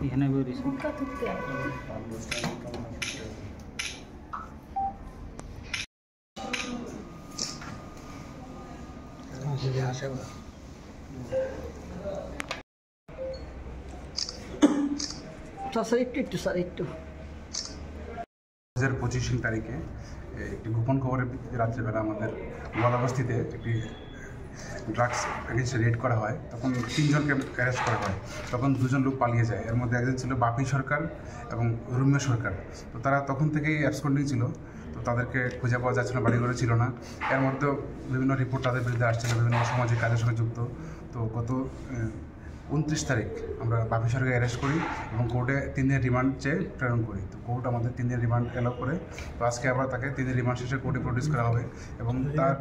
এখানে বেরিয়েছে একটু 2025 তারিখে একটি গোপন খবরের ভিত্তিতে রাত্রেবেলা আমাদের গলাবস্তিতে একটি ড্রাগস এগেন্সে রেড করা হয়। তখন 3 জনকে অ্যারেস্ট করা হয়। তখন 2 জন লোক পালিয়ে যায়। এর মধ্যে একজন ছিল বাপি সরকার এবং রুমিয়া সরকার। তো তারা তখন থেকেই অ্যাবসকন্ডিং ছিল। তো তাদেরকে খুঁজে পাওয়া যাচ্ছিল না, বাড়িঘরে ছিল না। এর মধ্যে বিভিন্ন রিপোর্ট তাদের বিরুদ্ধে আসছিল, বিভিন্ন সামাজিক কাজের সঙ্গে যুক্ত। তো গত 29 তারিখ আমরা বাপি সরকারকে অ্যারেস্ট করি এবং কোর্টে 3 দিনের রিমান্ড চেয়ে প্রেরণ করি। তো কোর্ট আমাদের 3 দিনের রিমান্ড অ্যালাউ করে। তো আজকে আবার তাকে 3 দিনের রিমান্ড শেষে কোর্টে প্রডিউস করা হবে এবং তার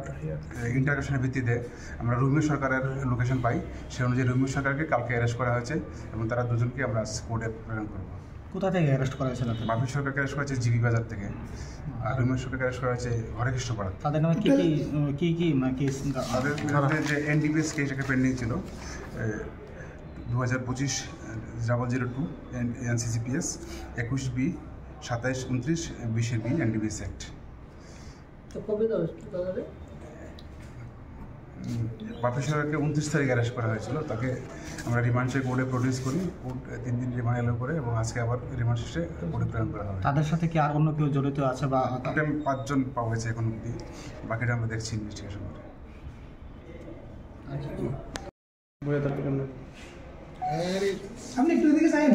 ইন্টারোগেশনের ভিত্তিতে আমরা রুমিয়া সরকারের লোকেশন পাই। সেই অনুযায়ী রুমিয়া সরকারকে কালকে অ্যারেস্ট করা হয়েছে এবং তারা দুজনকে আমরা কোর্টে প্রেরণ করবো। কোথা থেকে অ্যারেস্ট করা হয়েছিল? বাপি সরকারকে অ্যারেস্ট করা হয়েছে জিবি বাজার থেকে, আর রুমিয়া সরকারকে অ্যারেস্ট করা হয়েছে হরেকৃষ্ণপাড়া। তাদের নামে কি কেস? তাদের বিরুদ্ধে যে এনডিপিএস কেস একটা পেন্ডিং ছিল 2025 002 NCCPS 21B 27 29 20B NDPS act. বাপি সরকারকে 29 তারিখে অ্যারেস্ট করা হয়েছিল। তাকে আমরা রিমান্ড চেয়ে কোর্টে প্রডিউস করি। কোর্ট 3 দিন রিমান্ড এলো করে এবং আজকে আবার রিমান্ড শেষে কোর্টে প্রেরণ করা হবে। তাদের সাথে কি আর অন্য কেউ জড়িত আছে বা? টোটাল 5 জন পাওয়া গেছে এখন অবধি, বাকিটা আমরা দেখছি ইনভেস্টিগেশন করে। আপনি একটু এদিকে যান।